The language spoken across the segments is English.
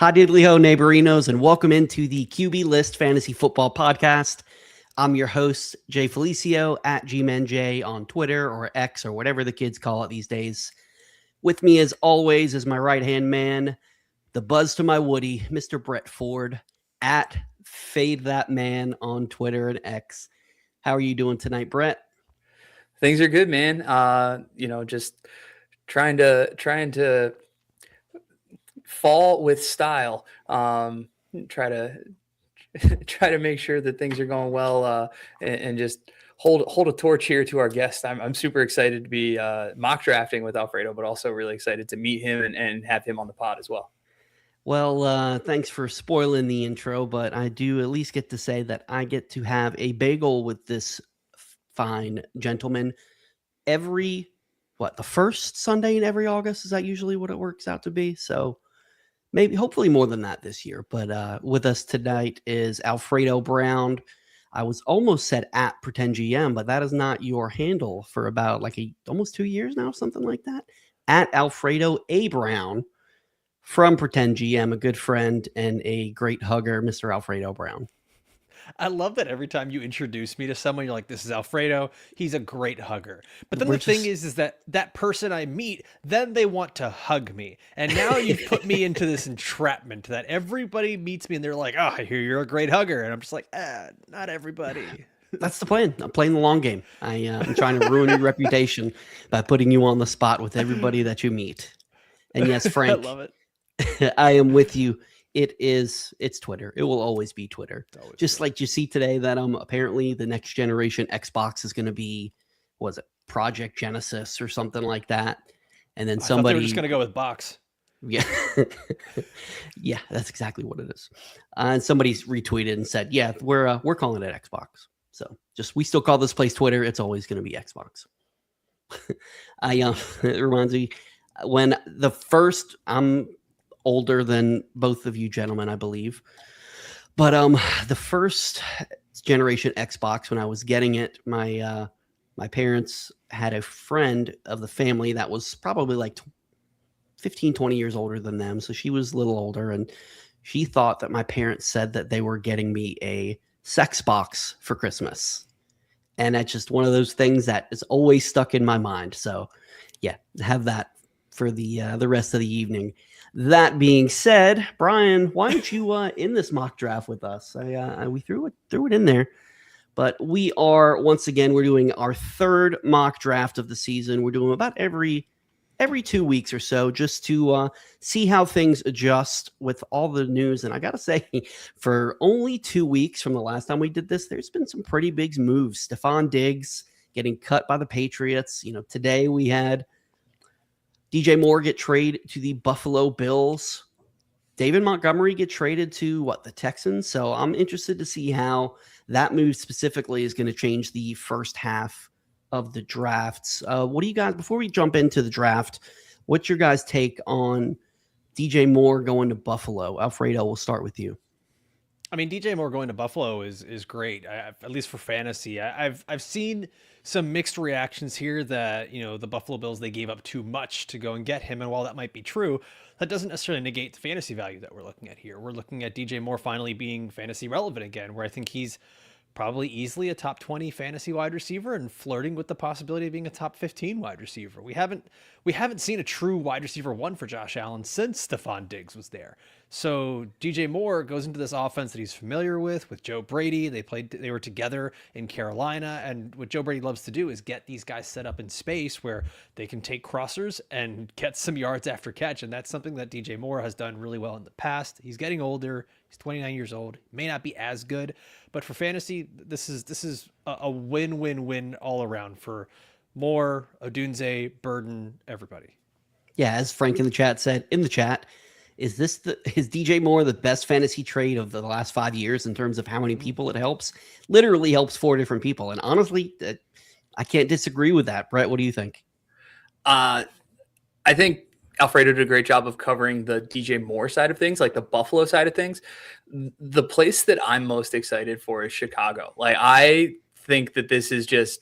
Hi, diddly ho, neighborinos, and welcome into the QB List Fantasy Football Podcast. I'm your host, Jay Felicio, at GManJ on Twitter or X or whatever the kids call it these days. With me, as always, is my right-hand man, the buzz to my Woody, Mr. Brett Ford, at Fade That Man on Twitter and X. How are you doing tonight, Brett? Things are good, man. Just trying to fall with style. Try to try to make sure that things are going well, and just hold a torch here to our guest. I'm super excited to be mock drafting with Alfredo, but also really excited to meet him and have him on the pod as well. Well, thanks for spoiling the intro, but I do at least get to say that I get to have a bagel with this fine gentleman every, the first Sunday in every August? Is that usually what it works out to be? So maybe, hopefully more than that this year. But with us tonight is Alfredo Brown. I was almost said at Pretend GM, but that is not your handle for about almost 2 years now, something like that. At Alfredo A. Brown from Pretend GM, a good friend and a great hugger, Mr. Alfredo Brown. I love that every time you introduce me to someone, you're like, this is Alfredo. He's a great hugger. But then the thing is that person I meet, then they want to hug me. And now you've put me into this entrapment that everybody meets me and they're like, oh, I hear you're a great hugger. And I'm just like, not everybody. That's the plan. I'm playing the long game. I'm trying to ruin your reputation by putting you on the spot with everybody that you meet. And yes, Frank, I love it. I am with you. It's Twitter. It will always be Twitter. Just like you see today that apparently the next generation Xbox is going to be, was it Project Genesis or something like that? And then somebody, they were just going to go with box. Yeah. Yeah, that's exactly what it is. And somebody's retweeted and said, yeah, we're calling it Xbox. So we still call this place Twitter. It's always going to be Xbox. It reminds me when I'm older than both of you gentlemen, I believe. But the first generation Xbox, when I was getting it, my parents had a friend of the family that was probably like 15, 20 years older than them. So she was a little older, and she thought that my parents said that they were getting me a sex box for Christmas. And that's just one of those things that is always stuck in my mind. So yeah, have that for the rest of the evening. That being said, Brian, why don't you in this mock draft with us? We threw it in there, but we are we're doing our third mock draft of the season. We're doing about every 2 weeks or so, just to see how things adjust with all the news. And I gotta say, for only 2 weeks from the last time we did this, there's been some pretty big moves. Stefon Diggs getting cut by the Patriots. Today we had DJ Moore get traded to the Buffalo Bills. David Montgomery get traded to the Texans. So I'm interested to see how that move specifically is going to change the first half of the drafts. What do you guys, before we jump into the draft, what's your guys' take on DJ Moore going to Buffalo? Alfredo, we'll start with you. I mean, DJ Moore going to Buffalo is great, at least for fantasy. I've seen some mixed reactions here that, the Buffalo Bills, they gave up too much to go and get him. And while that might be true, that doesn't necessarily negate the fantasy value that we're looking at here. We're looking at DJ Moore finally being fantasy relevant again, where I think he's probably easily a top 20 fantasy wide receiver and flirting with the possibility of being a top 15 wide receiver. We haven't seen a true wide receiver one for Josh Allen since Stefon Diggs was there. So DJ Moore goes into this offense that he's familiar with Joe Brady. They were together in Carolina, and what Joe Brady loves to do is get these guys set up in space where they can take crossers and get some yards after catch. And that's something that DJ Moore has done really well in the past. He's getting older. He's 29 years old. He may not be as good, but for fantasy, this is a win-win-win all around for Moore, Odunze, Burden, everybody. Yeah, as Frank in the chat said, is DJ Moore the best fantasy trade of the last 5 years in terms of how many people it helps? Literally helps 4 different people. And honestly, I can't disagree with that. Brett, what do you think? I think Alfredo did a great job of covering the DJ Moore side of things, like the Buffalo side of things. The place that I'm most excited for is Chicago. I think that this is just,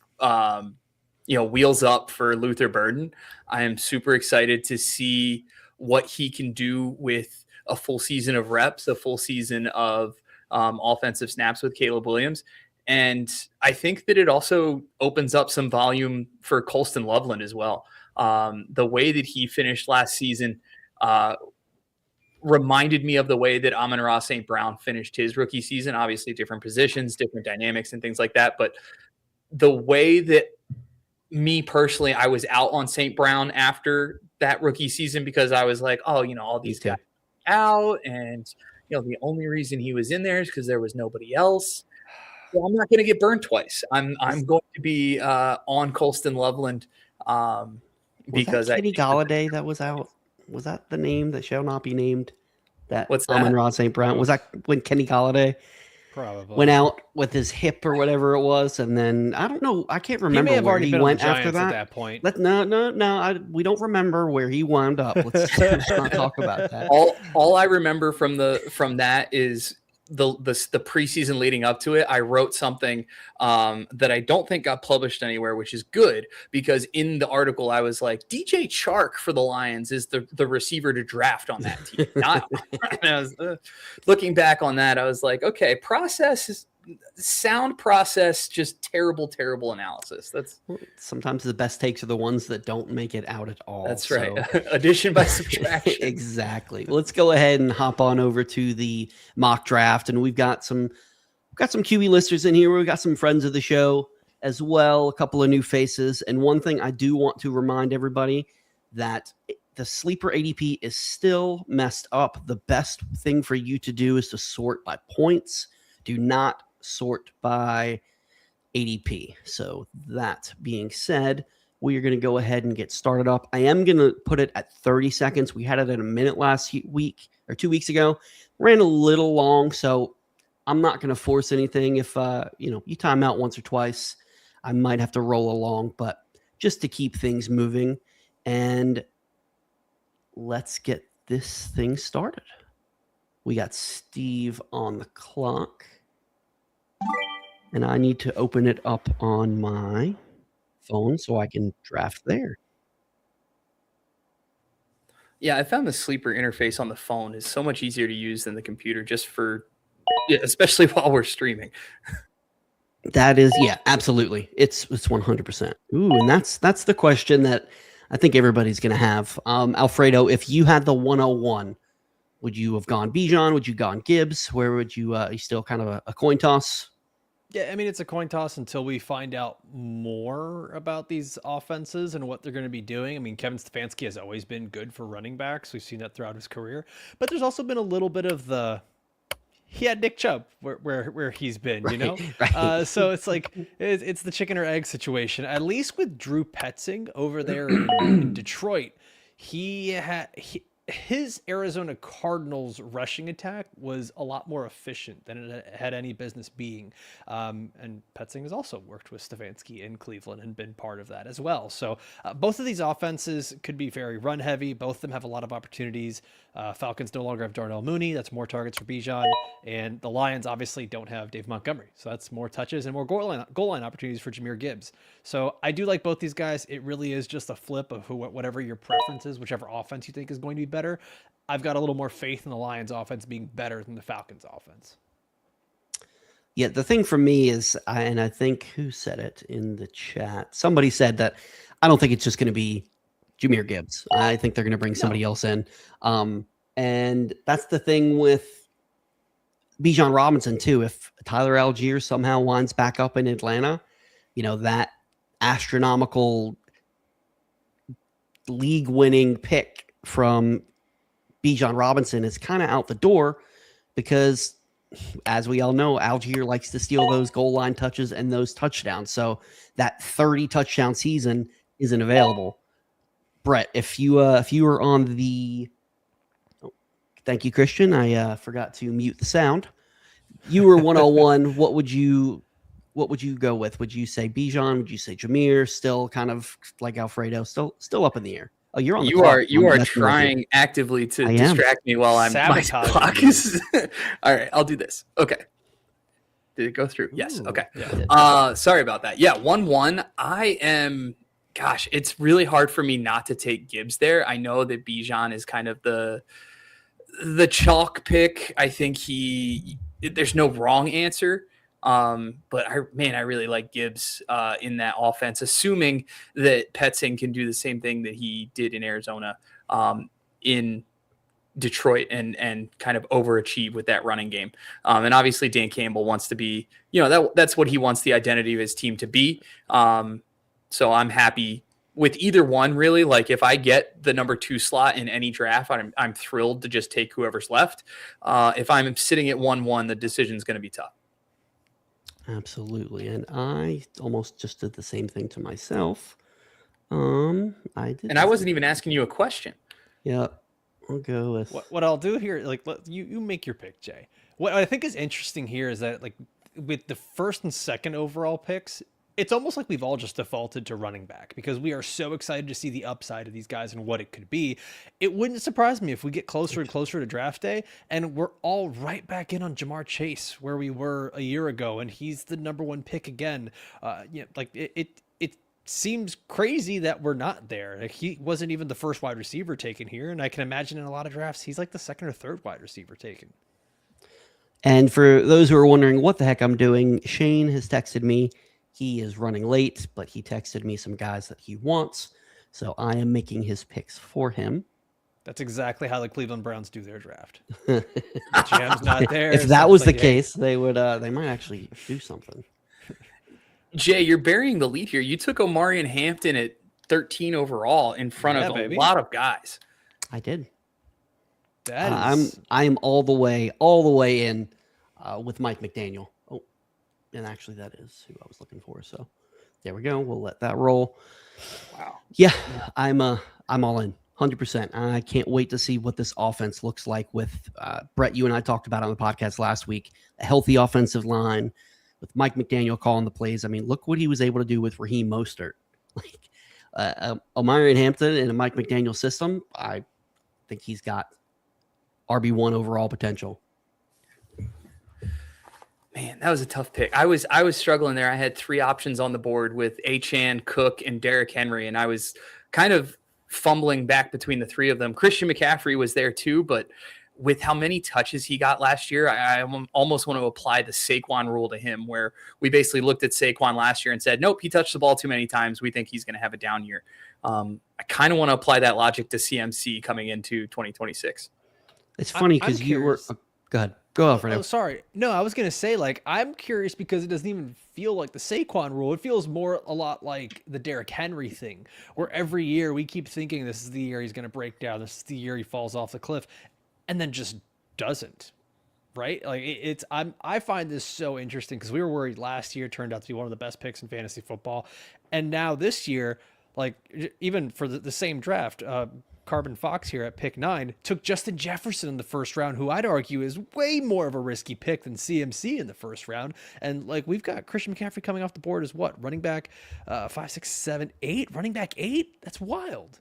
wheels up for Luther Burden. I am super excited to see what he can do with a full season of reps, a full season of offensive snaps with Caleb Williams. And I think that it also opens up some volume for Colston Loveland as well. The way that he finished last season reminded me of the way that Amon-Ra St. Brown finished his rookie season. Obviously, different positions, different dynamics, and things like that. But the way that me personally, I was out on St. Brown after that rookie season because I was like, oh, all these guys out, and the only reason he was in there is because there was nobody else. So I'm not going to get burned twice. I'm going to be on Colston Loveland because Kenny Galladay that was out. Was that the name that shall not be named? What's that? Amon-Ra St. Brown. Was that when Kenny Galladay probably went out with his hip or whatever it was, and then I don't know. I can't remember he may have where already he been went on the after Giants that. At that point. No. We don't remember where he wound up. Let's not talk about that. All I remember from that is the preseason leading up to it. I wrote something that I don't think got published anywhere, which is good because in the article I was like, DJ Chark for the Lions is the receiver to draft on that team. Not I was, looking back on that, I was like, okay, sound process, just terrible analysis. That's sometimes the best takes are the ones that don't make it out at all. That's right. Addition by subtraction. Exactly. Let's go ahead and hop on over to the mock draft, and we've got some QB listers in here. We've got some friends of the show as well, a couple of new faces, and one thing I do want to remind everybody that the sleeper ADP is still messed up. The best thing for you to do is to sort by points. Do not sort by ADP. So that being said, we are going to go ahead and get started up. I am going to put it at 30 seconds. We had it at a minute last week or 2 weeks ago. Ran a little long, so I'm not going to force anything. If you time out once or twice, I might have to roll along, but just to keep things moving. And let's get this thing started. We got Steve on the clock. And I need to open it up on my phone so I can draft there. Yeah, I found the sleeper interface on the phone is so much easier to use than the computer, just especially while we're streaming. That is, yeah, absolutely. It's 100%. Ooh, and that's the question that I think everybody's going to have. Alfredo, if you had the 101, would you have gone Bijan? Would you gone Gibbs? Where would you still kind of a coin toss? Yeah, I mean, it's a coin toss until we find out more about these offenses and what they're going to be doing. I mean, Kevin Stefanski has always been good for running backs. We've seen that throughout his career. But there's also been a little bit of he had Nick Chubb where he's been, Right. So it's like it's the chicken or egg situation. At least with Drew Petzing over there in Detroit, his Arizona Cardinals rushing attack was a lot more efficient than it had any business being. And Petzing has also worked with Stefanski in Cleveland and been part of that as well. So both of these offenses could be very run heavy. Both of them have a lot of opportunities. Falcons no longer have Darnell Mooney. That's more targets for Bijan. And the Lions obviously don't have Dave Montgomery. So that's more touches and more goal line opportunities for Jahmyr Gibbs. So I do like both these guys. It really is just a flip of whatever your preference is, whichever offense you think is going to be better. I've got a little more faith in the Lions offense being better than the Falcons offense. Yeah, the thing for me is, and I think who said it in the chat? Somebody said that I don't think it's just going to be Jahmyr Gibbs. I think they're going to bring somebody else in. And that's the thing with Bijan Robinson too. If Tyler Algier somehow winds back up in Atlanta, that astronomical league-winning pick from Bijan Robinson is kind of out the door because, as we all know, Algier likes to steal those goal line touches and those touchdowns. So that 30 touchdown season isn't available. Brett, if you were on the, thank you, Christian. I forgot to mute the sound. You were 101. What would you go with? Would you say Bijan? Would you say Jahmyr? Still kind of like Alfredo, still up in the air. Oh, you're on the clock. You are trying actively to distract me while my clock is. All right, I'll do this. Okay. Did it go through? Yes. Okay. Yeah. Sorry about that. Yeah, 1-1. It's really hard for me not to take Gibbs there. I know that Bijan is kind of the The chalk pick, I think there's no wrong answer. But I really like Gibbs in that offense, assuming that Petzing can do the same thing that he did in Arizona, in Detroit, and kind of overachieve with that running game. And obviously Dan Campbell wants to be, that's what he wants the identity of his team to be. So I'm happy with either one, really. Like, if I get the number 2 slot in any draft, I'm thrilled to just take whoever's left. If I'm sitting at 1-1, the decision's going to be tough. Absolutely. And I almost just did the same thing to myself. I wasn't even asking you a question. Yeah. I'll go with what I'll do here. Like, you make your pick, Jay. What I think is interesting here is that, like, with the first and second overall picks, it's almost like we've all just defaulted to running back because we are so excited to see the upside of these guys and what it could be. It wouldn't surprise me if we get closer and closer to draft day and we're all right back in on Jamar Chase where we were a year ago, and he's the number 1 pick again. Like, it seems crazy that we're not there. Like, he wasn't even the first wide receiver taken here, and I can imagine in a lot of drafts he's like the second or third wide receiver taken. And for those who are wondering what the heck I'm doing, Shane has texted me. He is running late, but he texted me some guys that he wants, so I am making his picks for him. That's exactly how the Cleveland Browns do their draft. GM's not there. If that was the case, they would. They might actually do something. Jay, you're burying the lead here. You took Omarion Hampton at 13 overall in front of a lot of guys. I did. That is... I am all the way in with Mike McDaniel. Oh, and actually that is who I was looking for. So there we go. We'll let that roll. Wow. Yeah, I'm all in 100%. I can't wait to see what this offense looks like with Brett. You and I talked about it on the podcast last week. A healthy offensive line with Mike McDaniel calling the plays. I mean, look what he was able to do with Raheem Mostert. Like Omarion Hampton in a Mike McDaniel system, I think he's got RB1 overall potential. Man, that was a tough pick. I was struggling there. I had 3 options on the board with Achane, Cook, and Derrick Henry, and I was kind of fumbling back between the 3 of them. Christian McCaffrey was there too, but with how many touches he got last year, I almost want to apply the Saquon rule to him, where we basically looked at Saquon last year and said, nope, he touched the ball too many times. We think he's going to have a down year. I kind of want to apply that logic to CMC coming into 2026. It's funny because you were go ahead. Go Alfredo. Oh, sorry. No, I was going to say, like, I'm curious because it doesn't even feel like the Saquon rule. It feels more a lot like the Derrick Henry thing, where every year we keep thinking this is the year he's going to break down. This is the year he falls off the cliff, and then just doesn't. Right? Like, I find this so interesting because we were worried last year, turned out to be one of the best picks in fantasy football. And now this year, like, even for the same draft, Carbon Fox here at pick 9 took Justin Jefferson in the first round, who I'd argue is way more of a risky pick than CMC in the first round. And like, we've got Christian McCaffrey coming off the board as what? Running back 5, 6, 7, 8? Running back 8? That's wild.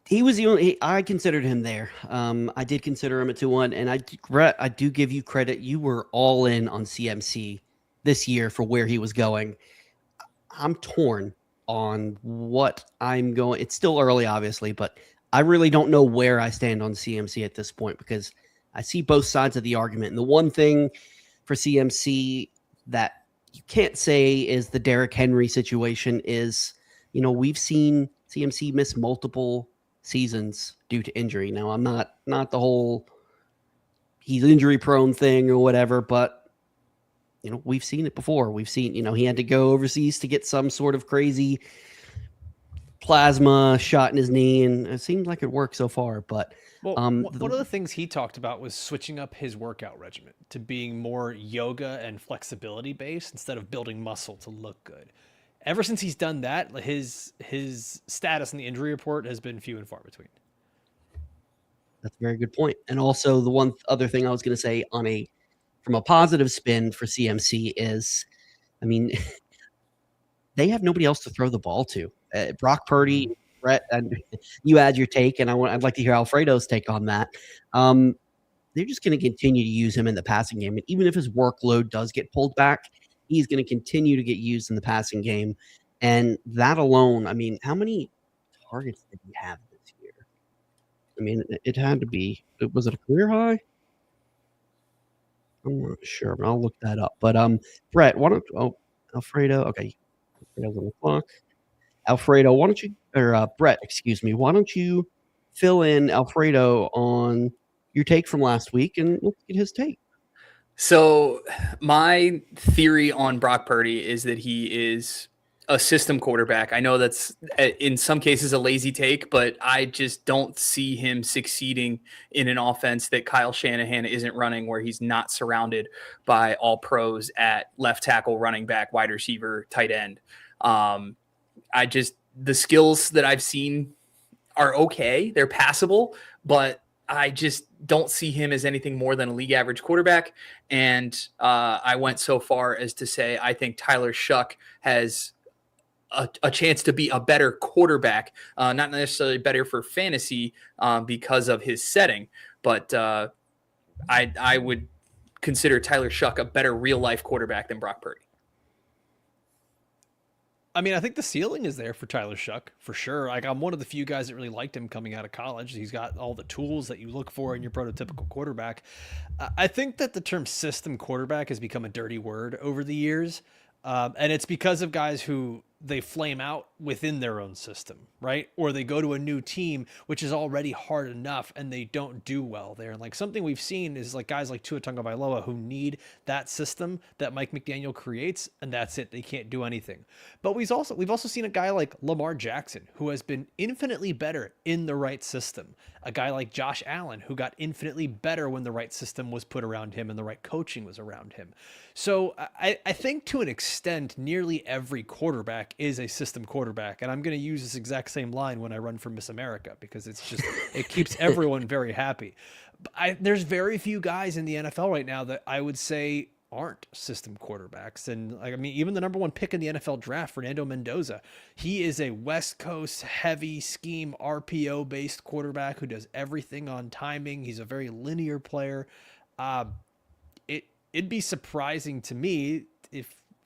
He was the only. I considered him there. I did consider him at 2-1, and I do give you credit. You were all in on CMC this year for where he was going. I'm torn on what I'm going. It's still early, obviously, but I really don't know where I stand on CMC at this point because I see both sides of the argument. And the one thing for CMC that you can't say is the Derrick Henry situation is, we've seen CMC miss multiple seasons due to injury. Now, I'm not the whole he's injury prone thing or whatever, but we've seen it before. We've seen, he had to go overseas to get some sort of crazy plasma shot in his knee, and it seems like it worked so far. But one of the things he talked about was switching up his workout regimen to being more yoga and flexibility based instead of building muscle to look good. Ever since he's done that, his status in the injury report has been few and far between. That's a very good point. And also the one other thing I was going to say from a positive spin for CMC is, I mean, they have nobody else to throw the ball to. Brock Purdy, Brett, and you add your take, and I'd like to hear Alfredo's take on that. They're just going to continue to use him in the passing game. And even if his workload does get pulled back, he's going to continue to get used in the passing game. And that alone, I mean, how many targets did he have this year? I mean, it had to be. Was it a career high? I'm not sure, but I'll look that up. But Brett, why don't Alfredo? Okay, Alfredo's on the clock. Alfredo, why don't you or Brett? Excuse me. Why don't you fill in Alfredo on your take from last week, and let's get his take. So my theory on Brock Purdy is that he is a system quarterback. I know that's in some cases a lazy take, but I just don't see him succeeding in an offense that Kyle Shanahan isn't running, where he's not surrounded by all pros at left tackle, running back, wide receiver, tight end. The skills that I've seen are okay. They're passable, but I just don't see him as anything more than a league average quarterback. And I went so far as to say I think Tyler Shuck has a chance to be a better quarterback, not necessarily better for fantasy because of his setting, but I would consider Tyler Shuck a better real life quarterback than Brock Purdy. I mean, I think the ceiling is there for Tyler Shuck, for sure. Like, I'm one of the few guys that really liked him coming out of college. He's got all the tools that you look for in your prototypical quarterback. I think that the term system quarterback has become a dirty word over the years. And it's because of guys who they flame out within their own system, right? Or they go to a new team, which is already hard enough, and they don't do well there. And like something we've seen is like guys like Tua Tagovailoa who need that system that Mike McDaniel creates, and that's it. They can't do anything. But we've also seen a guy like Lamar Jackson who has been infinitely better in the right system. A guy like Josh Allen who got infinitely better when the right system was put around him and the right coaching was around him. So I think to an extent, nearly every quarterback is a system quarterback. And I'm going to use this exact same line when I run for Miss America, because it keeps everyone very happy. There's very few guys in the NFL right now that I would say aren't system quarterbacks. And like, I mean, even the number one pick in the NFL draft, Fernando Mendoza, he is a West Coast heavy scheme RPO based quarterback who does everything on timing. He's a very linear player. It'd be surprising to me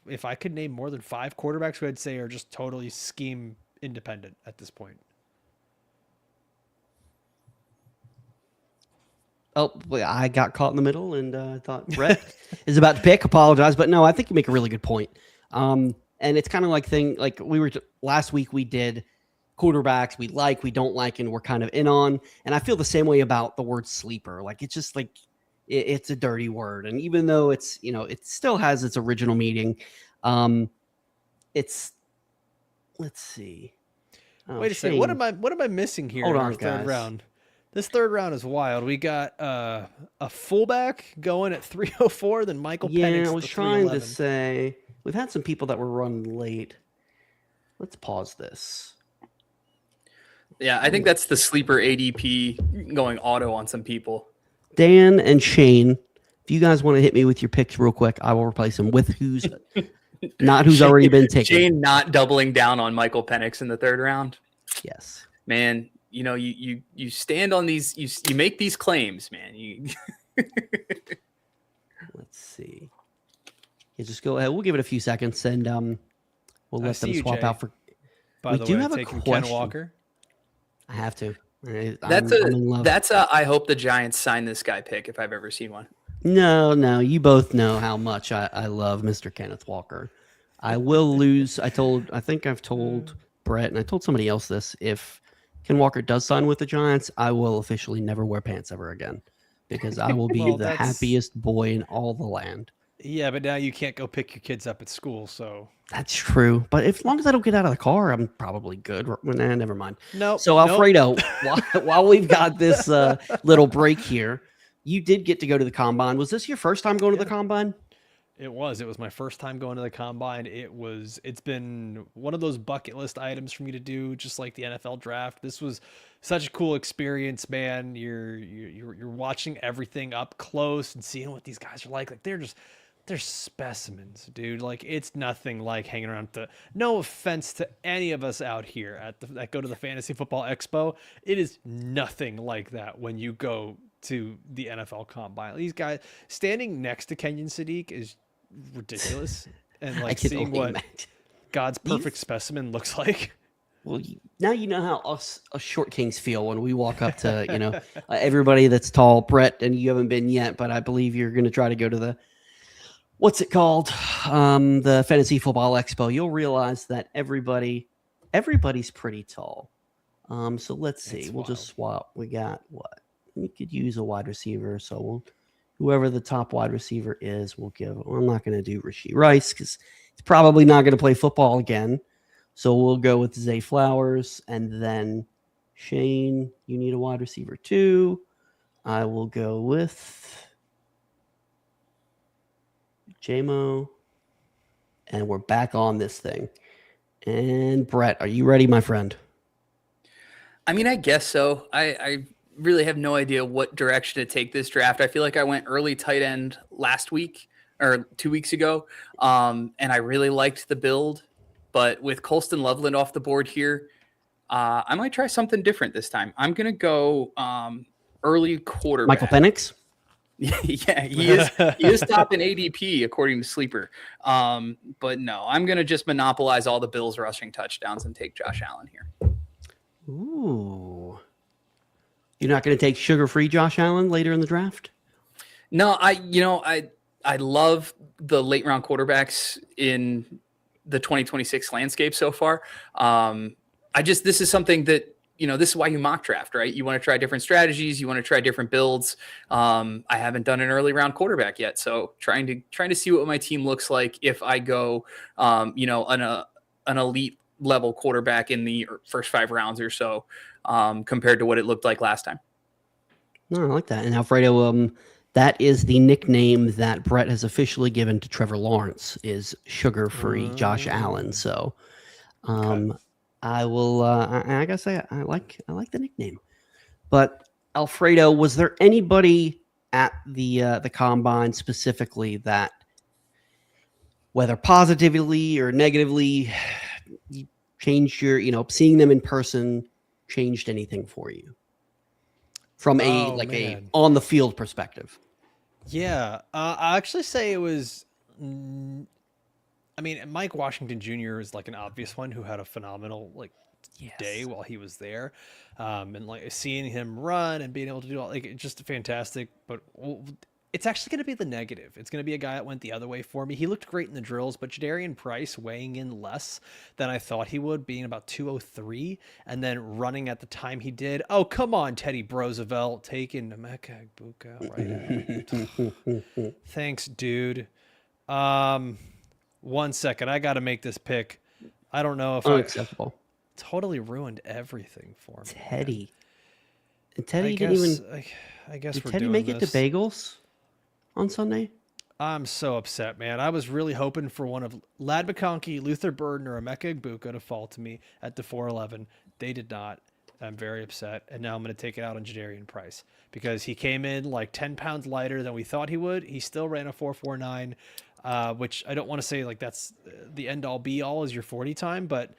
if I could name more than 5 quarterbacks who I'd say are just totally scheme independent at this point. Oh, I got caught in the middle and thought Brett is about to pick. Apologize, but no, I think you make a really good point. And it's kind of like last week we did quarterbacks we like, we don't like, and we're kind of in on. And I feel the same way about the word sleeper. Like it's just like it's a dirty word, and even though it's it still has its original meaning. Let's see. Wait a second. What am I missing here in our third round? This third round is wild. We got a fullback going at 304, then Michael Penix. I was trying to say we've had some people that were running late. Let's pause this. Yeah, I think that's the sleeper ADP going auto on some people. Dan and Shane, if you guys want to hit me with your picks real quick, I will replace them with who's already been taken. Shane not doubling down on Michael Penix in the third round. Yes, man. You stand on these. You make these claims, man. Let's see. You just go ahead. We'll give it a few seconds, and we'll let them swap out for. By the way, have a question. Ken Walker. I have to. That's a I hope the Giants sign this guy pick if I've ever seen one. No, you both know how much I love Mr. Kenneth Walker. I will lose. I think I've told Brett, and I told somebody else this. If Ken Walker does sign with the Giants, I will officially never wear pants ever again, because I will be the happiest boy in all the land. Yeah, but now you can't go pick your kids up at school, so. That's true. But as long as I don't get out of the car, I'm probably good. Nah, never mind. No. So, Alfredo, while we've got this little break here, you did get to go to the Combine. Was this your first time going to the Combine? It was. It was my first time going to the Combine. It's been one of those bucket list items for me to do, just like the NFL draft. This was such a cool experience, man. You're watching everything up close and seeing what these guys are like. Like they're specimens, dude. Like it's nothing like hanging around no offense to any of us out here that go to the Fantasy Football Expo. It is nothing like that when you go to the NFL Combine. These guys standing next to Kenyon Sadiq is ridiculous. And like seeing what God's perfect specimen looks like. Well, now you know how us short kings feel when we walk up to, everybody that's tall. Brett, and you haven't been yet, but I believe you're going to try to go to the, what's it called? The Fantasy Football Expo. You'll realize that everybody's pretty tall. So let's see. It's We'll wild. just swap. We got what? We could use a wide receiver. So whoever the top wide receiver is, we'll give. Well, I'm not going to do Rashee Rice because he's probably not going to play football again. So we'll go with Zay Flowers, and then Shane, you need a wide receiver too. I will go with JMO, and we're back on this thing. And Brett, are you ready, my friend? I mean, I guess so. I really have no idea what direction to take this draft. I feel like I went early tight end last week or 2 weeks ago, and I really liked the build. But with Colston Loveland off the board here, I might try something different this time. I'm going to go early quarterback. Michael Penix? Yeah, he is top in ADP according to Sleeper. But no, I'm going to just monopolize all the Bills rushing touchdowns and take Josh Allen here. Ooh. You're not going to take sugar-free Josh Allen later in the draft? No, I love the late round quarterbacks in the 2026 landscape so far. This is something that, this is why you mock draft, right? You want to try different strategies. You want to try different builds. I haven't done an early round quarterback yet. So trying to see what my team looks like if I go, an elite level quarterback in the first 5 rounds or so, compared to what it looked like last time. No, I like that. And Alfredo, that is the nickname that Brett has officially given to Trevor Lawrence, is sugar-free Josh Allen. So I will, I gotta say, I like the nickname. But Alfredo, was there anybody at the combine specifically that, whether positively or negatively, changed your, seeing them in person changed anything for you from a on the field perspective? Yeah, I actually say it was. I mean, Mike Washington Jr. is like an obvious one who had a phenomenal day while he was there, and like seeing him run and being able to do all just fantastic. But it's actually going to be the negative. It's going to be a guy that went the other way for me. He looked great in the drills, but Jadarian Price weighing in less than I thought he would, being about 203, and then running at the time he did. Oh, come on, Teddy Roosevelt, taking Emeka Egbuka right. Thanks, dude. 1 second. I got to make this pick. I don't know if unacceptable. I totally ruined everything for me. Teddy. Man. And Teddy didn't even. I guess did we're Teddy doing make this. it to bagels on Sunday? I'm so upset, man. I was really hoping for one of Lad McConkey, Luther Burden, or Emeka Egbuka to fall to me at the 411. They did not. I'm very upset. And now I'm going to take it out on Jadarian Price because he came in like 10 pounds lighter than we thought he would. He still ran a 4.49, which I don't want to say like that's the end all be all is your 40 time, but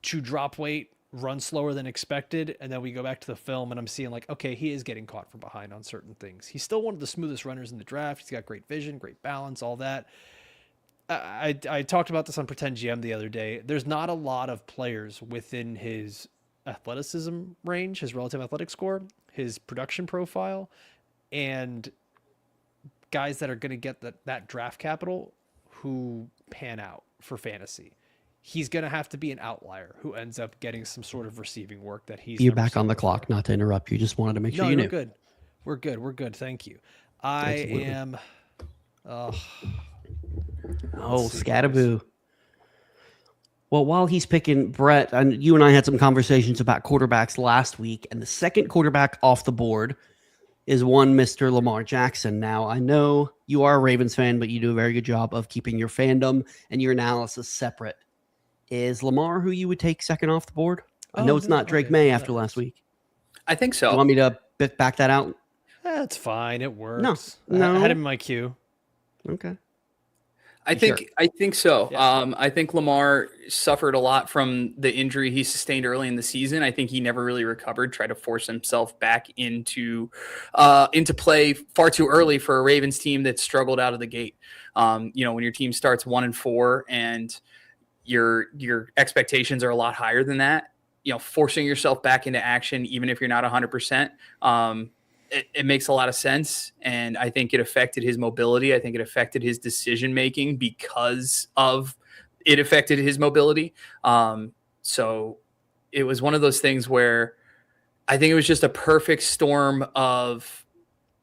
to drop weight, run slower than expected, and then we go back to the film and I'm seeing like, okay, he is getting caught from behind on certain things. He's still one of the smoothest runners in the draft. He's got great vision, great balance, all that. I talked about this on Pretend GM the other day. There's not a lot of players within his athleticism range, his relative athletic score, his production profile, and guys that are going to get that draft capital who pan out for fantasy. He's going to have to be an outlier who ends up getting some sort of receiving work that he's. You're back on the clock, not to interrupt you. Just wanted to make sure you knew. Good. We're good. Thank you. I am. Scattaboo. Well, while he's picking, Brett, and you and I had some conversations about quarterbacks last week, and the second quarterback off the board is one Mr. Lamar Jackson. Now, I know you are a Ravens fan, but you do a very good job of keeping your fandom and your analysis separate. Is Lamar who you would take second off the board? I know it's not Drake May after last week. I think so. You want me to back that out? That's fine. It works. No. I had him in my queue. Okay. I think so. Yeah. I think Lamar suffered a lot from the injury he sustained early in the season. I think he never really recovered, tried to force himself back into play far too early for a Ravens team that struggled out of the gate. When your team starts 1-4 and your expectations are a lot higher than that. Forcing yourself back into action, even if you're not 100%, it makes a lot of sense. And I think it affected his mobility. I think it affected his decision making because of it affected his mobility. So it was one of those things where I think it was just a perfect storm of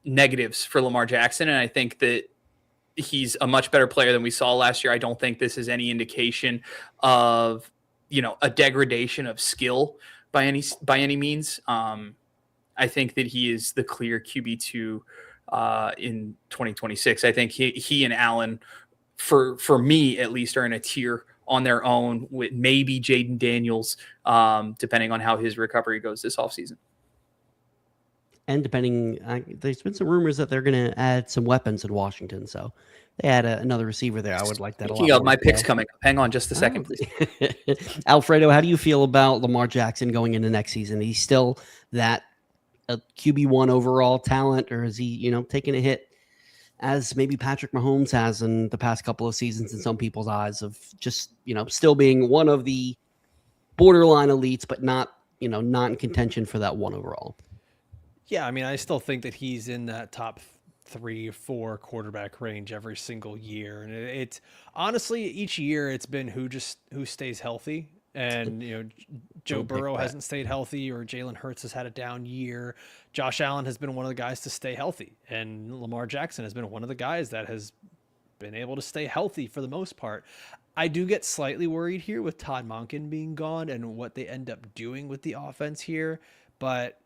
negatives for Lamar Jackson. And I think that he's a much better player than we saw last year. I don't think this is any indication of, a degradation of skill by any means. I think that he is the clear QB2 in 2026. I think he and Allen, for me at least, are in a tier on their own with maybe Jaden Daniels, depending on how his recovery goes this offseason. And there's been some rumors that they're going to add some weapons in Washington. So they add another receiver there. I would like that a lot. Speaking of, my pick's coming up. Hang on just a second, please. Alfredo, how do you feel about Lamar Jackson going into next season? He's still that a QB1 overall talent, or is he, taking a hit as maybe Patrick Mahomes has in the past couple of seasons in some people's eyes of just, still being one of the borderline elites, but not in contention for that one overall? Yeah, I mean, I still think that he's in that top 3-4 quarterback range every single year. And it's honestly, each year it's been who stays healthy. And, Joe Burrow hasn't stayed healthy, or Jalen Hurts has had a down year. Josh Allen has been one of the guys to stay healthy. And Lamar Jackson has been one of the guys that has been able to stay healthy for the most part. I do get slightly worried here with Todd Monken being gone and what they end up doing with the offense here. But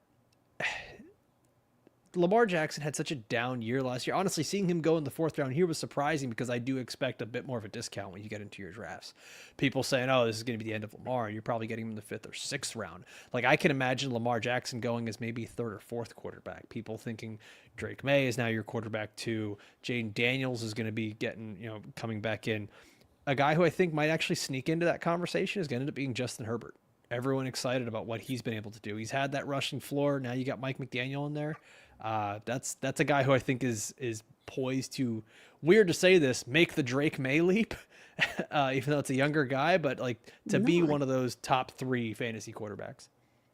Lamar Jackson had such a down year last year. Honestly, seeing him go in the 4th round here was surprising because I do expect a bit more of a discount when you get into your drafts. People saying, oh, this is going to be the end of Lamar, and you're probably getting him in the 5th or 6th round. Like, I can imagine Lamar Jackson going as maybe 3rd or 4th quarterback. People thinking Drake May is now your quarterback 2. Jaden Daniels is going to be coming back in. A guy who I think might actually sneak into that conversation is going to end up being Justin Herbert. Everyone excited about what he's been able to do. He's had that rushing floor. Now you got Mike McDaniel in there. That's a guy who I think is poised to, weird to say this, make the Drake May leap, even though it's a younger guy, but be one of those top 3 fantasy quarterbacks.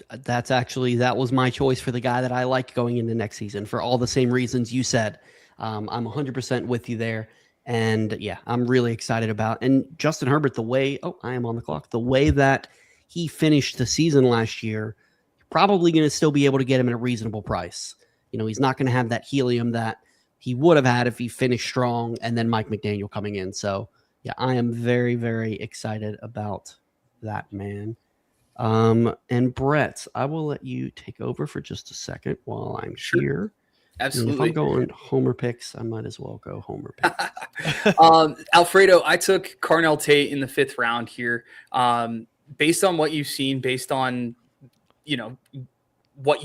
That was my choice for the guy that I like going into next season for all the same reasons you said. I'm 100% with you there. And yeah, I'm really excited about, and Justin Herbert, I am on the clock, the way that he finished the season last year, probably going to still be able to get him at a reasonable price. He's not going to have that helium that he would have had if he finished strong and then Mike McDaniel coming in. So, yeah, I am very, very excited about that, man. And Brett, I will let you take over for just a second while I'm here. Absolutely. And if I'm going Homer picks, I might as well go Homer picks. Alfredo, I took Carnell Tate in the 5th round here. Based on what you've seen, based on, what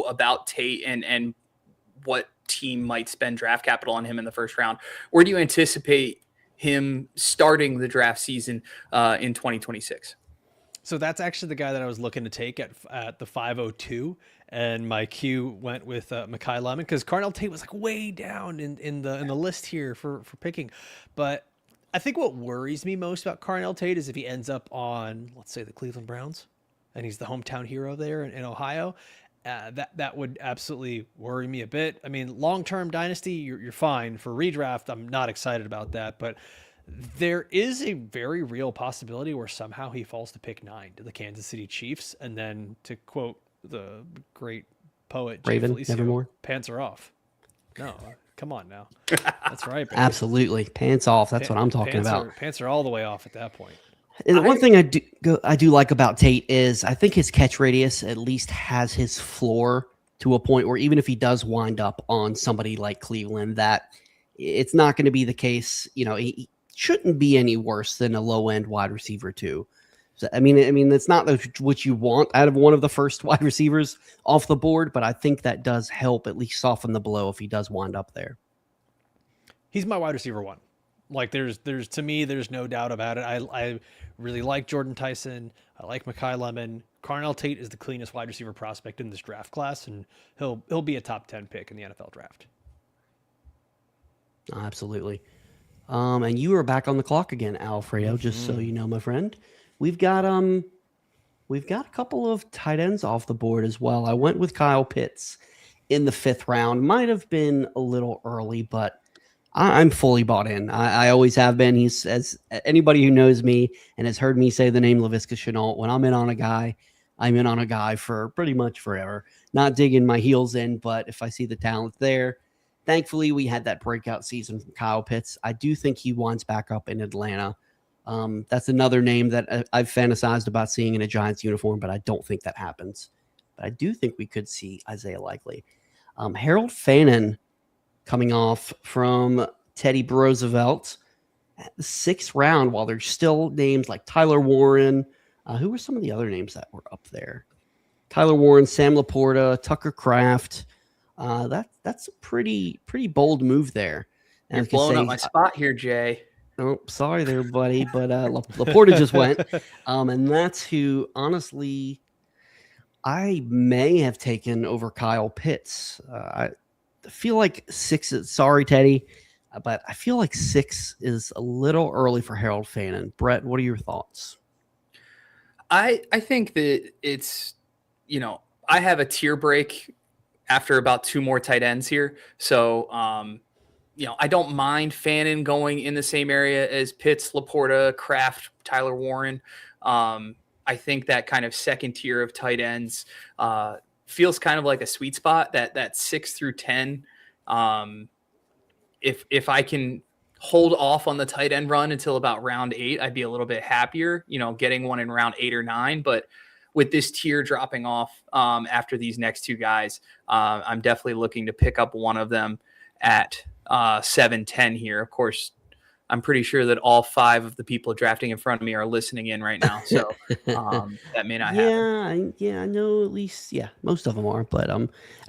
about Tate and what team might spend draft capital on him in the 1st round, where do you anticipate him starting the draft season in 2026? So that's actually the guy that I was looking to take at the 502, and my Q went with Mekhi Lemon because Carnell Tate was way down in the list here for picking. But I think what worries me most about Carnell Tate is if he ends up on, let's say, the Cleveland Browns, and he's the hometown hero there in Ohio. That would absolutely worry me a bit. I mean, long-term dynasty, you're fine. For redraft, I'm not excited about that, but there is a very real possibility where somehow he falls to pick 9 to the Kansas City Chiefs, and then, to quote the great poet Jay Felicio, nevermore. Pants are off. No, come on now. That's right, baby. Absolutely, pants off. That's what I'm talking about. Pants are all the way off at that point. And one thing I do like about Tate is I think his catch radius at least has his floor to a point where even if he does wind up on somebody like Cleveland, that it's not going to be the case. He shouldn't be any worse than a low end wide receiver too. So, I mean, that's not what you want out of one of the first wide receivers off the board, but I think that does help at least soften the blow if he does wind up there. He's my wide receiver 1. To me, there's no doubt about it. I really like Jordan Tyson. I like Mekhi Lemon. Carnell Tate is the cleanest wide receiver prospect in this draft class, and he'll be a top 10 pick in the NFL draft. Absolutely. And you are back on the clock again, Alfredo, just so you know, my friend. We've got a couple of tight ends off the board as well. I went with Kyle Pitts in the 5th round. Might have been a little early, but I'm fully bought in. I always have been. He's, as anybody who knows me and has heard me say the name Laviska Shenault, when I'm in on a guy, I'm in on a guy for pretty much forever. Not digging my heels in, but if I see the talent there, thankfully we had that breakout season from Kyle Pitts. I do think he winds back up in Atlanta. That's another name that I've fantasized about seeing in a Giants uniform, but I don't think that happens. But I do think we could see Isaiah Likely. Harold Fannin coming off from Teddy Roosevelt at the 6th round, while there's still names like Tyler Warren. Who were some of the other names that were up there? Tyler Warren, Sam Laporta, Tucker Kraft. That's a pretty bold move there. You're blowing up my spot here, Jay. Oh, sorry there, buddy, but Laporta just went. And that's who, honestly, I may have taken over Kyle Pitts. I feel like 6 is, sorry, Teddy, but I feel like 6 is a little early for Harold Fannin. Brett, what are your thoughts? I think that it's, I have a tier break after about 2 more tight ends here. So, I don't mind Fannin going in the same area as Pitts, Laporta, Kraft, Tyler Warren. I think that kind of second tier of tight ends feels kind of like a sweet spot, that 6 through 10. If I can hold off on the tight end run until about round 8, I'd be a little bit happier, getting one in round 8 or 9. But with this tier dropping off after these next 2 guys, I'm definitely looking to pick up one of them at 7-10 here. Of course, I'm pretty sure that all 5 of the people drafting in front of me are listening in right now. So that may not happen. Yeah, I know at least, most of them are. But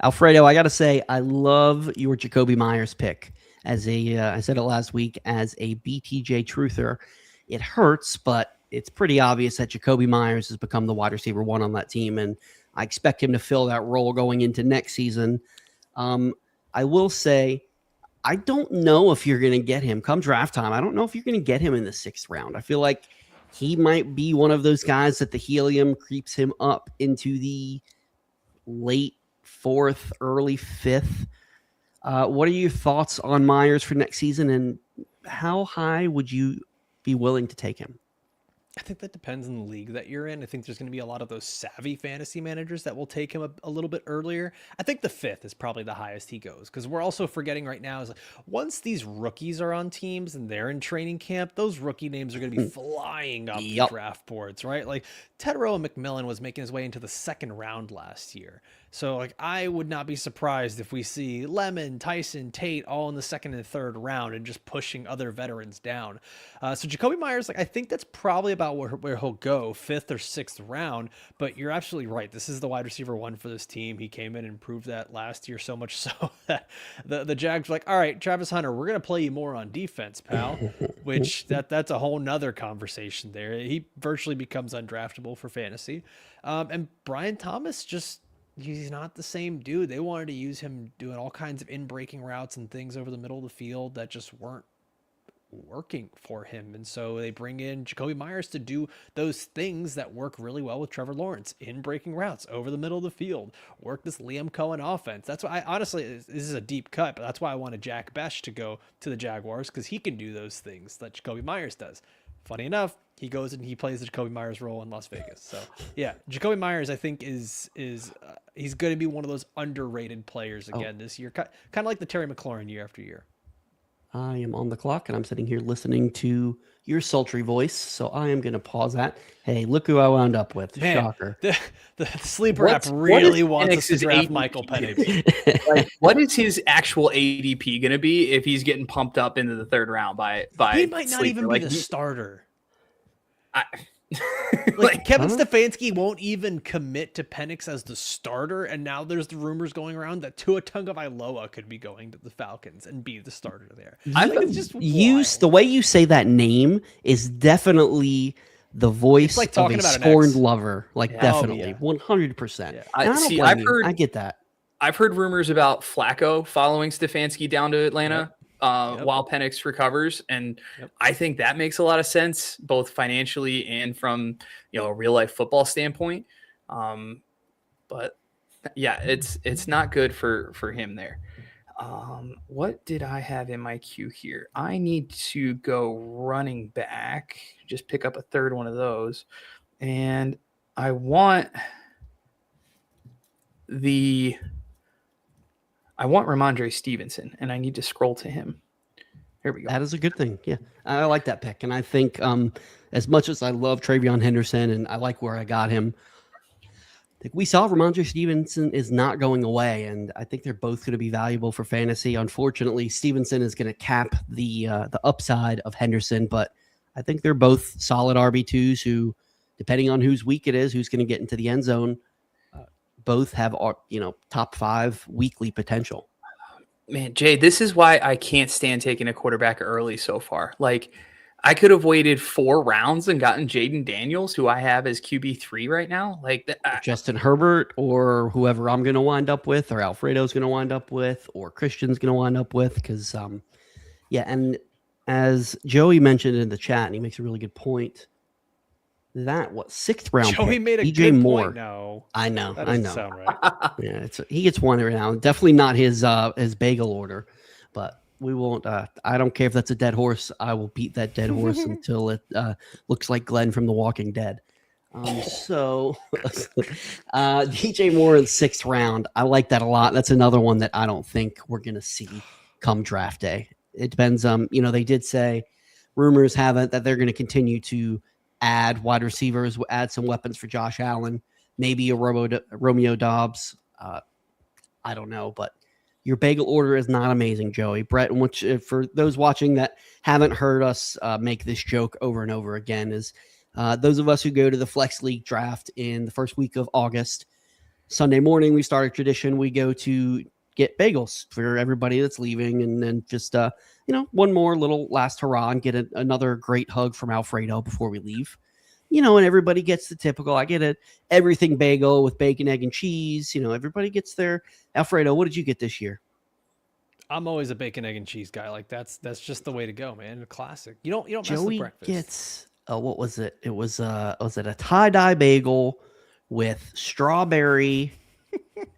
Alfredo, I got to say, I love your Jacoby Myers pick. As I said it last week, as a BTJ truther, it hurts, but it's pretty obvious that Jacoby Myers has become the wide receiver 1 on that team, and I expect him to fill that role going into next season. I will say, I don't know if you're going to get him come draft time. I don't know if you're going to get him in the 6th round. I feel like he might be one of those guys that the helium creeps him up into the late 4th, early 5th. What are your thoughts on Myers for next season, and how high would you be willing to take him? I think that depends on the league that you're in. I think there's going to be a lot of those savvy fantasy managers that will take him a little bit earlier. I think the 5th is probably the highest he goes, because we're also forgetting right now is like, once these rookies are on teams and they're in training camp, those rookie names are going to be flying up the draft boards, right? Like Tedrow McMillan was making his way into the 2nd round last year. So like, I would not be surprised if we see Lemon, Tyson, Tate all in the 2nd and 3rd round and just pushing other veterans down. So Jacoby Myers, like, I think that's probably about where he'll go, 5th or 6th round. But you're absolutely right. This is the wide receiver 1 for this team. He came in and proved that last year, so much so that the Jags were like, all right, Travis Hunter, we're going to play you more on defense, pal. Which that's a whole nother conversation there. He virtually becomes undraftable for fantasy. And Brian Thomas he's not the same dude. They wanted to use him doing all kinds of in-breaking routes and things over the middle of the field that just weren't working for him. And so they bring in Jacoby Myers to do those things that work really well with Trevor Lawrence, in-breaking routes over the middle of the field, work this Liam Cohen offense. That's why this is a deep cut, but that's why I wanted Jack Besh to go to the Jaguars, because he can do those things that Jacoby Myers does. Funny enough, he goes and he plays the Jacoby Myers role in Las Vegas. So yeah, Jacoby Myers, I think is he's going to be one of those underrated players again this year, kind of like the Terry McLaurin year after year. I am on the clock, and I'm sitting here listening to your sultry voice, so I am going to pause that. Hey, look who I wound up with. Man, shocker. The sleeper app really wants us to draft Michael Penix. Like, what is his actual ADP going to be if he's getting pumped up into the 3rd round by he might not sleeper? even be the starter. Like Kevin Stefanski won't even commit to Penix as the starter, and now there's the rumors going around that Tua Tagovailoa could be going to the Falcons and be the starter there. I think it's just the way you say that name is definitely the voice like of a scorned lover. Like definitely 100%. I get that. I've heard rumors about Flacco following Stefanski down to Atlanta. while Penix recovers. And I think that makes a lot of sense, both financially and from, a real life football standpoint. But yeah, it's not good for him there. What did I have in my queue here? I need to go running back, just pick up a third one of those. And I want Ramondre Stevenson, and I need to scroll to him. Here we go. That is a good thing. Yeah, I like that pick. And I think as much as I love Travion Henderson and I like where I got him, I think we saw Ramondre Stevenson is not going away, and I think they're both going to be valuable for fantasy. Unfortunately, Stevenson is going to cap the upside of Henderson, but I think they're both solid RB2s who, depending on whose week it is, who's going to get into the end zone, both have top 5 weekly potential. Man, Jay, this is why I can't stand taking a quarterback early so far. Like, I could have waited 4 rounds and gotten Jaden Daniels, who I have as QB3 right now. Like Justin Herbert or whoever I'm going to wind up with, or Alfredo's going to wind up with, or Christian's going to wind up with. Because, and as Joey mentioned in the chat, and he makes a really good point, that 6th round Joey pick, made a DJ good Moore. Point. No, I know. that doesn't sound right. Yeah, he gets one every now and then. Definitely not his bagel order, but we won't. I don't care if that's a dead horse. I will beat that dead horse until it looks like Glenn from The Walking Dead. So DJ Moore in the 6th round. I like that a lot. That's another one that I don't think we're going to see come draft day. It depends. They did say, rumors have it that they're going to continue to add wide receivers, add some weapons for Josh Allen, maybe a Romeo Dobbs. I don't know, but your bagel order is not amazing, Joey. Brett, which for those watching that haven't heard us make this joke over and over again, is those of us who go to the Flex League draft in the first week of August, Sunday morning, we start a tradition. We go to get bagels for everybody that's leaving, and then just one more little last hurrah and get another great hug from Alfredo before we leave. And everybody gets the typical, I get it, everything bagel with bacon, egg, and cheese. Everybody gets their. Alfredo, what did you get this year? I'm always a bacon, egg, and cheese guy. Like that's just the way to go, man. A classic. You don't mess Joey with breakfast. Gets what was it? It was a tie-dye bagel with strawberry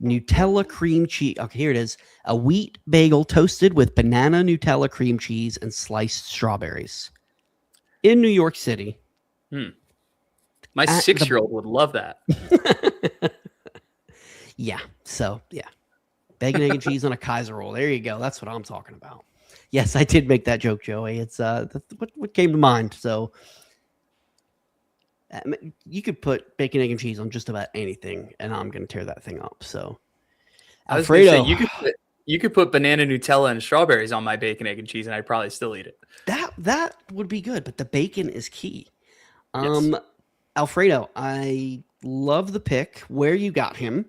Nutella cream cheese. Okay, here it is. A wheat bagel toasted with banana Nutella cream cheese and sliced strawberries in New York City. My 6-year-old would love that. Yeah. So, yeah. Bacon, egg, and cheese on a Kaiser roll. There you go. That's what I'm talking about. Yes, I did make that joke, Joey. It's what came to mind. So, you could put bacon, egg, and cheese on just about anything, and I'm going to tear that thing up. So, Alfredo, I was gonna say, you could put banana Nutella and strawberries on my bacon, egg, and cheese, and I'd probably still eat it. That would be good, but the bacon is key. Yes. Alfredo, I love the pick. Where you got him?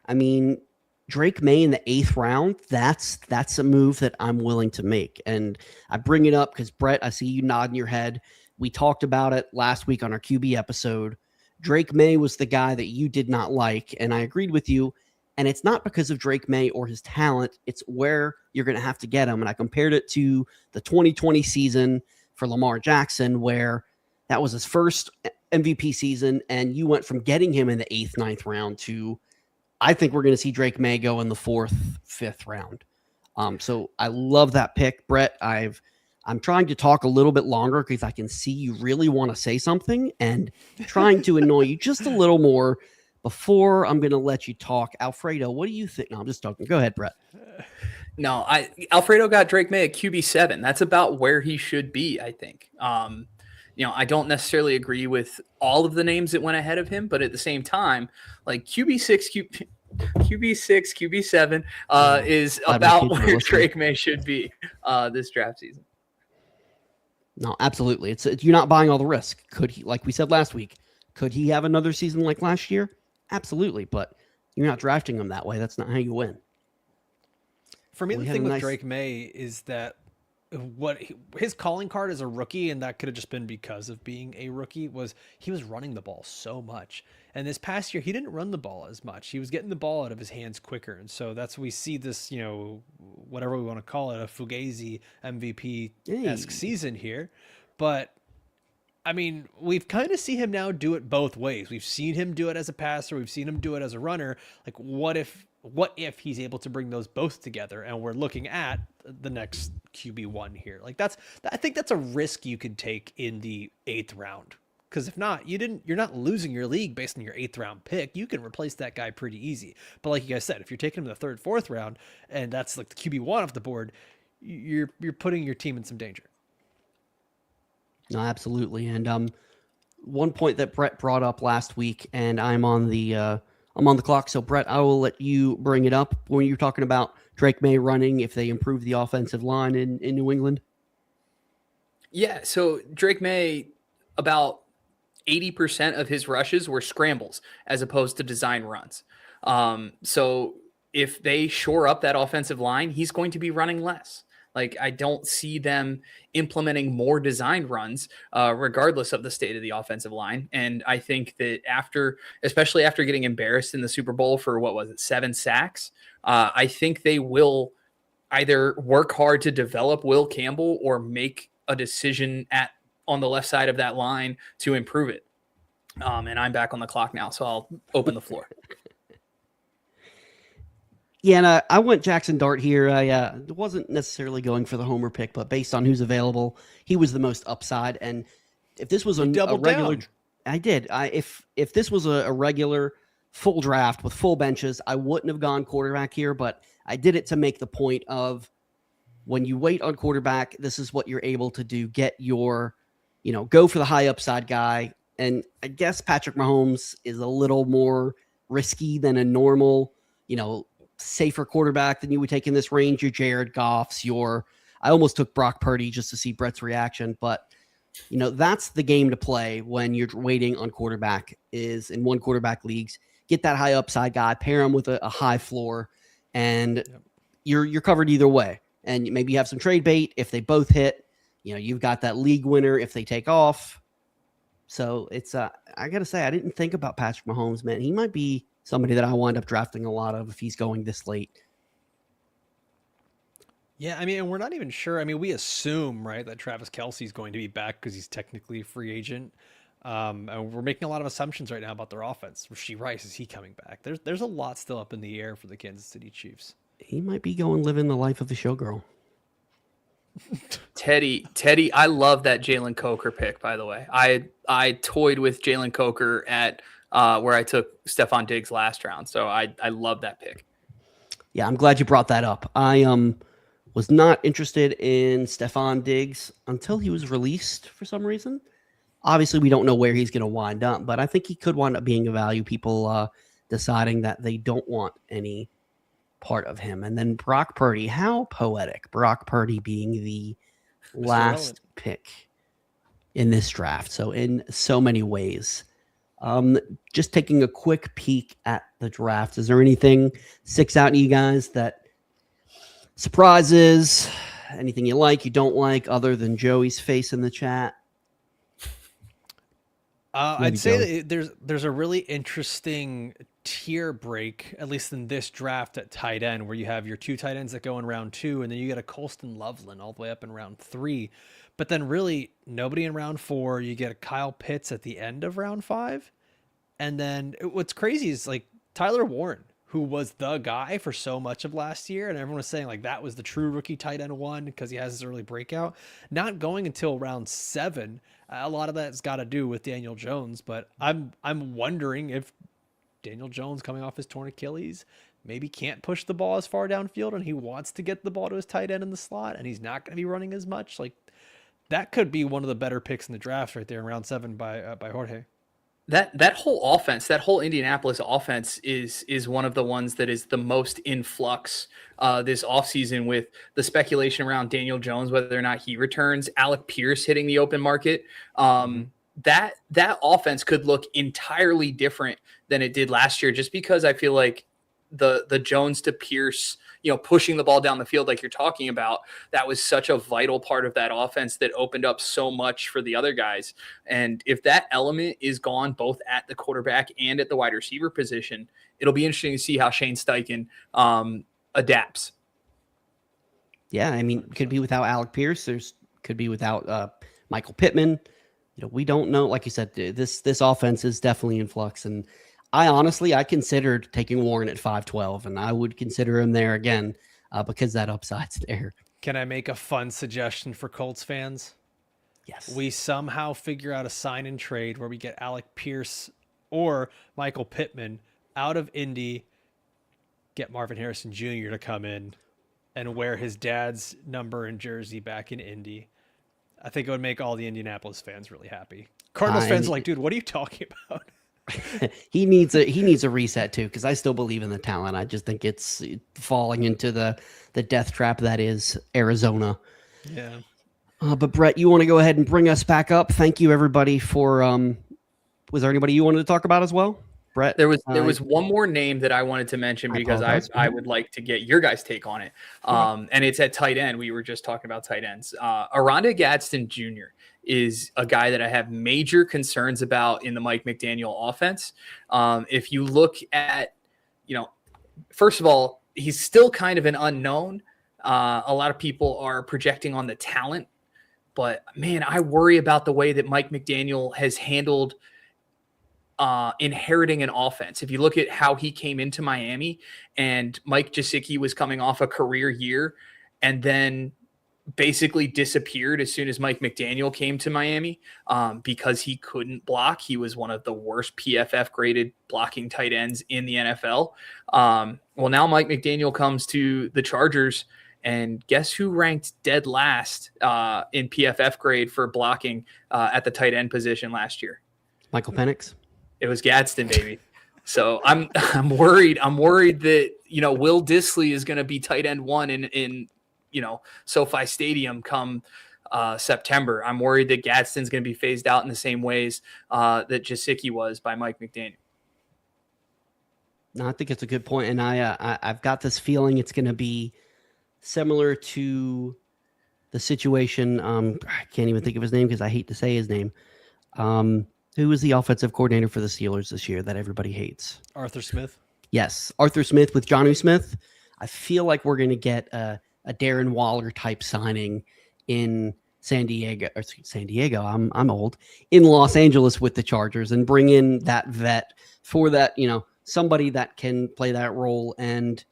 I mean, Drake May in the 8th round. That's a move that I'm willing to make, and I bring it up because Brett, I see you nodding your head. We talked about it last week on our QB episode. Drake May was the guy that you did not like, and I agreed with you. And it's not because of Drake May or his talent. It's where you're going to have to get him. And I compared it to the 2020 season for Lamar Jackson, where that was his first MVP season. And you went from getting him in the 8th, 9th round to, I think we're going to see Drake May go in the 4th, 5th round. So I love that pick, Brett. I'm trying to talk a little bit longer because I can see you really want to say something and trying to annoy you just a little more before I'm going to let you talk. Alfredo, what do you think? No, I'm just talking. Go ahead, Brett. No, Alfredo got Drake May at QB7. That's about where he should be, I think. I don't necessarily agree with all of the names that went ahead of him, but at the same time, like QB6, QB7 is about where Drake May should be this draft season. No, absolutely. You're not buying all the risk. Could he, like we said last week, could he have another season like last year? Absolutely, but you're not drafting him that way. That's not how you win. For me, the thing with Drake May is that his calling card as a rookie, and that could have just been because of being a rookie, was he was running the ball so much. And this past year, he didn't run the ball as much. He was getting the ball out of his hands quicker. And so that's, we see this, whatever we want to call it, a Fugazi MVP-esque season here. But I mean, we've kind of seen him now do it both ways. We've seen him do it as a passer. We've seen him do it as a runner. Like, what if he's able to bring those both together? And we're looking at the next QB1 here. Like, I think that's a risk you could take in the 8th round. Because if not, you're not losing your league based on your 8th round pick. You can replace that guy pretty easy. But like you guys said, if you're taking him in the 3rd, 4th round, and that's like the QB1 off the board, you're putting your team in some danger. No, absolutely. And one point that Brett brought up last week, and I'm on the clock. So Brett, I will let you bring it up when you're talking about Drake May running if they improve the offensive line in New England. Yeah. So Drake May, about 80% of his rushes were scrambles as opposed to design runs. So if they shore up that offensive line, he's going to be running less. Like, I don't see them implementing more design runs, regardless of the state of the offensive line. And I think that especially after getting embarrassed in the Super Bowl for 7 sacks, I think they will either work hard to develop Will Campbell or make a decision on the left side of that line to improve it. And I'm back on the clock now, so I'll open the floor. Yeah, and I went Jackson Dart here. I wasn't necessarily going for the homer pick, but based on who's available, he was the most upside. And if this was a regular, down. I did. If this was a regular full draft with full benches, I wouldn't have gone quarterback here. But I did it to make the point of, when you wait on quarterback, this is what you're able to do. Get your, go for the high upside guy. And I guess Patrick Mahomes is a little more risky than a normal, safer quarterback than you would take in this range. Your Jared Goffs, I almost took Brock Purdy just to see Brett's reaction, but that's the game to play when you're waiting on quarterback, is in one quarterback leagues. Get that high upside guy, pair him with a high floor, and you're covered either way. And maybe you have some trade bait if they both hit. You've got that league winner if they take off. So it's I gotta say, I didn't think about Patrick Mahomes, man. He might be somebody that I wind up drafting a lot of if he's going this late. Yeah, I mean, and we're not even sure. I mean, we assume, right, that Travis Kelce's going to be back because he's technically a free agent. And we're making a lot of assumptions right now about their offense. Rasheed Rice, is he coming back? There's a lot still up in the air for the Kansas City Chiefs. He might be going living the life of a showgirl. Teddy, I love that Jalen Coker pick, by the way. I toyed with Jalen Coker at where I took Stefon Diggs last round. So I love that pick. Yeah, I'm glad you brought that up. I was not interested in Stefon Diggs until he was released for some reason. Obviously, we don't know where he's going to wind up, but I think he could wind up being a value. People deciding that they don't want any part of him. And then Brock Purdy, how poetic. Brock Purdy being the last pick in this draft. So in so many ways. Just taking a quick peek at the draft. Is there anything sticks out to you guys that surprises? Anything you like, you don't like, other than Joey's face in the chat? I'd say that there's a really interesting tier break, at least in this draft, at tight end, where you have your 2 tight ends that go in round 2, and then you get a Colston Loveland all the way up in round 3. But then really nobody in round 4. You get a Kyle Pitts at the end of round 5. And then what's crazy is, like, Tyler Warren, who was the guy for so much of last year, and everyone was saying like that was the true rookie tight end 1 because he has his early breakout, not going until round 7. A lot of that's got to do with Daniel Jones, but I'm wondering if Daniel Jones, coming off his torn Achilles, maybe can't push the ball as far downfield, and he wants to get the ball to his tight end in the slot, and he's not going to be running as much. Like, that could be one of the better picks in the draft right there in round 7 by Jorge. That whole offense, that whole Indianapolis offense is one of the ones that is the most in flux this offseason, with the speculation around Daniel Jones, whether or not he returns, Alec Pierce hitting the open market. That offense could look entirely different than it did last year, just because I feel like the Jones to Pierce, pushing the ball down the field like you're talking about, that was such a vital part of that offense that opened up so much for the other guys. And if that element is gone both at the quarterback and at the wide receiver position, it'll be interesting to see how Shane Steichen adapts. Yeah, I mean, could be without Alec Pierce. Could be without Michael Pittman. We don't know. Like you said, this offense is definitely in flux. And I considered taking Warren at 5'12", and I would consider him there again because that upside's there. Can I make a fun suggestion for Colts fans? Yes. We somehow figure out a sign and trade where we get Alec Pierce or Michael Pittman out of Indy, get Marvin Harrison Jr. to come in and wear his dad's number and jersey back in Indy. I think it would make all the Indianapolis fans really happy. Cardinals fans are like, dude, what are you talking about? He needs a reset too, because I still believe in the talent. I just think it's falling into the death trap that is Arizona. Yeah. But Brett, you want to go ahead and bring us back up? Thank you, everybody, for. Was there anybody you wanted to talk about as well, Brett? There was one more name that I wanted to mention because I would like to get your guys' take on it. And it's at tight end. We were just talking about tight ends. Aranda Gadsden Jr. is a guy that I have major concerns about in the Mike McDaniel offense. If you look at, first of all, he's still kind of an unknown. A lot of people are projecting on the talent, but man, I worry about the way that Mike McDaniel has handled inheriting an offense. If you look at how he came into Miami, and Mike Gesicki was coming off a career year and then basically disappeared as soon as Mike McDaniel came to Miami because he couldn't block. He was one of the worst PFF graded blocking tight ends in the NFL. Well, now Mike McDaniel comes to the Chargers, and guess who ranked dead last in PFF grade for blocking at the tight end position last year? Michael Penix. It was Gadsden, baby. So I'm worried. I'm worried that Will Dissly is going to be tight end one in SoFi Stadium come September. I'm worried that Gadsden's going to be phased out in the same ways that Gesicki was by Mike McDaniel. No, I think it's a good point, and I've got this feeling it's going to be similar to the situation. I can't even think of his name because I hate to say his name. Who was the offensive coordinator for the Steelers this year that everybody hates? Arthur Smith. Yes, Arthur Smith with Jonnu Smith. I feel like we're going to get a Darren Waller type signing in San Diego. I'm old. In Los Angeles with the Chargers, and bring in that vet for that. Somebody that can play that role, and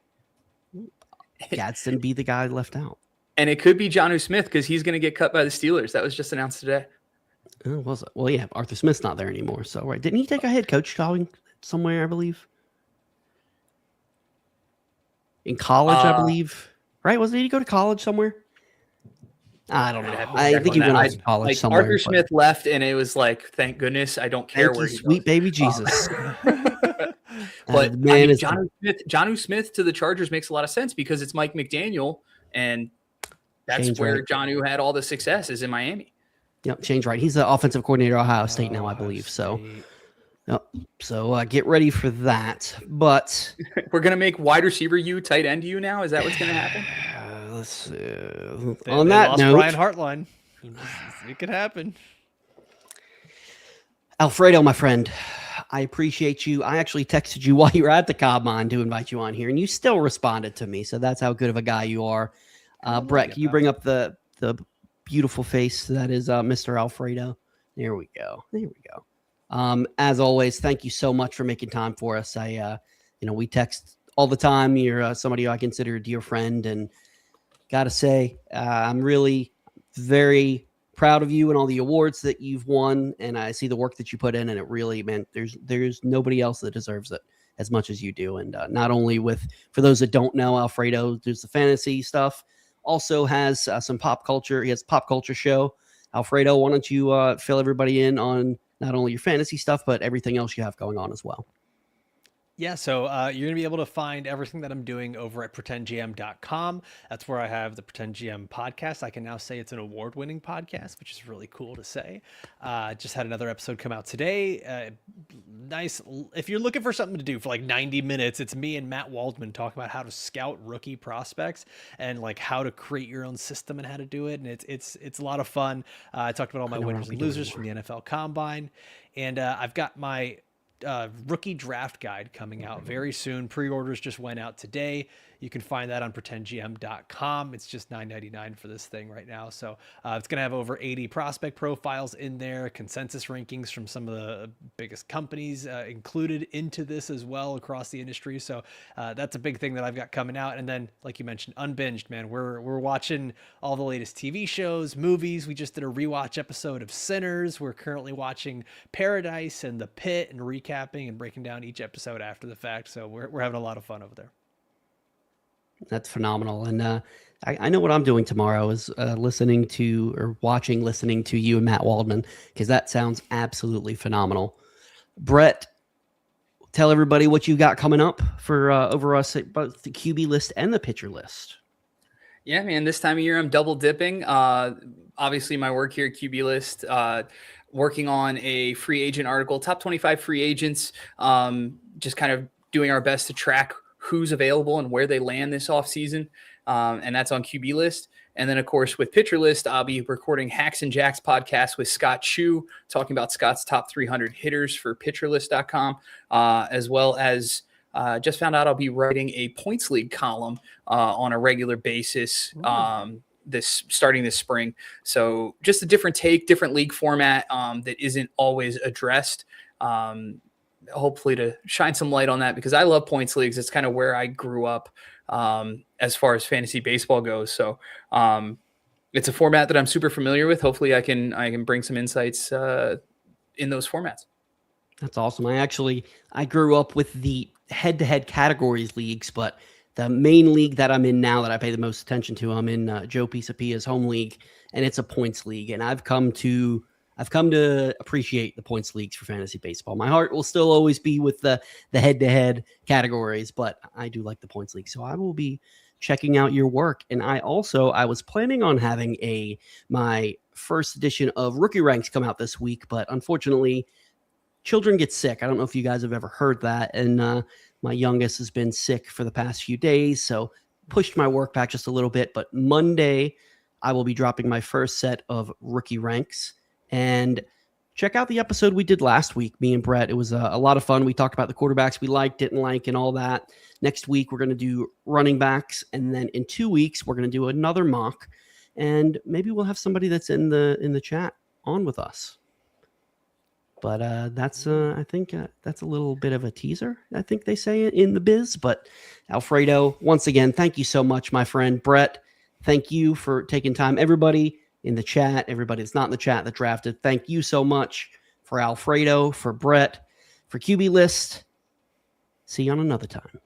Gadsden be the guy left out. And it could be Jonnu Smith because he's going to get cut by the Steelers. That was just announced today. Oh, was it? Well, yeah, Arthur Smith's not there anymore. So, right. Didn't he take a head coach job somewhere, I believe? In college, I believe. Right? Did he go to college somewhere? I don't know. I think he went off to college somewhere. Arthur Smith left, and it was like, thank goodness, I don't care where he sweet goes. Baby Jesus. But Jonnu Smith to the Chargers makes a lot of sense because it's Mike McDaniel, and that's where Jonnu had all the success is in Miami. Yep, Shane's right. He's the offensive coordinator at Ohio State now, I believe. So, get ready for that. But we're gonna make wide receiver you, tight end you now. Is that what's gonna happen? Let's see. On that note, Brian Hartline. It could happen. Alfredo, my friend, I appreciate you. I actually texted you while you were at the Combine to invite you on here, and you still responded to me. So that's how good of a guy you are. Brett, can you bring up the beautiful face that is Mr. Alfredo? There we go. As always, thank you so much for making time for us. We text all the time. You're somebody I consider a dear friend, and gotta say, I'm really very proud of you and all the awards that you've won, and I see the work that you put in, and it really, man, there's nobody else that deserves it as much as you do. And not only for those that don't know, Alfredo does the fantasy stuff, also has some pop culture. He has a pop culture show. Alfredo, why don't you fill everybody in on not only your fantasy stuff, but everything else you have going on as well? Yeah, so you're going to be able to find everything that I'm doing over at pretendgm.com. That's where I have the Pretend GM podcast. I can now say it's an award-winning podcast, which is really cool to say. Just had another episode come out today. Nice. If you're looking for something to do for like 90 minutes, it's me and Matt Waldman talking about how to scout rookie prospects and like how to create your own system and how to do it. And it's a lot of fun. I talked about all my winners and losers from the NFL Combine. And I've got my rookie draft guide coming out very soon. Pre-orders just went out today. You can find that on pretendgm.com. It's just $9.99 for this thing right now. So it's going to have over 80 prospect profiles in there, consensus rankings from some of the biggest companies included into this as well across the industry. So that's a big thing that I've got coming out. And then, like you mentioned, Unbinged, man, we're watching all the latest TV shows, movies. We just did a rewatch episode of Sinners. We're currently watching Paradise and The Pit and recapping and breaking down each episode after the fact. So we're having a lot of fun over there. That's phenomenal. And I know what I'm doing tomorrow is listening to you and Matt Waldman, because that sounds absolutely phenomenal. Brett, tell everybody what you got coming up for over us at both the QB list and the pitcher list. Yeah, man, this time of year I'm double dipping. Obviously, my work here at QB List, working on a free agent article, top 25 free agents, just kind of doing our best to track who's available and where they land this offseason. And that's on QB List. And then, of course, with Pitcher List, I'll be recording Hacks and Jacks podcast with Scott Chu, talking about Scott's top 300 hitters for pitcherlist.com, as well as just found out I'll be writing a Points League column on a regular basis starting this spring. So just a different take, different league format that isn't always addressed. Hopefully to shine some light on that, because I love points leagues. It's kind of where I grew up as far as fantasy baseball goes. So it's a format that I'm super familiar with. Hopefully I can bring some insights in those formats. That's awesome. I grew up with the head-to-head categories leagues, but the main league that I'm in now that I pay the most attention to, I'm in Joe Pisapia's home league, and it's a points league. And I've come to appreciate the points leagues for fantasy baseball. My heart will still always be with the head-to-head categories, but I do like the points league. So I will be checking out your work. And I was planning on having my first edition of Rookie Ranks come out this week, but unfortunately, children get sick. I don't know if you guys have ever heard that. And my youngest has been sick for the past few days, so pushed my work back just a little bit. But Monday, I will be dropping my first set of Rookie Ranks. And check out the episode we did last week, me and Brett. It was a lot of fun. We talked about the quarterbacks we liked, didn't like, and all that. Next week, we're going to do running backs. And then in 2 weeks, we're going to do another mock. And maybe we'll have somebody that's in the chat on with us. But I think that's a little bit of a teaser, I think they say in the biz. But Alfredo, once again, thank you so much, my friend. Brett, thank you for taking time. Everybody in the chat, everybody that's not in the chat that drafted, thank you so much. For Alfredo, for Brett, for QB List. See you on another time.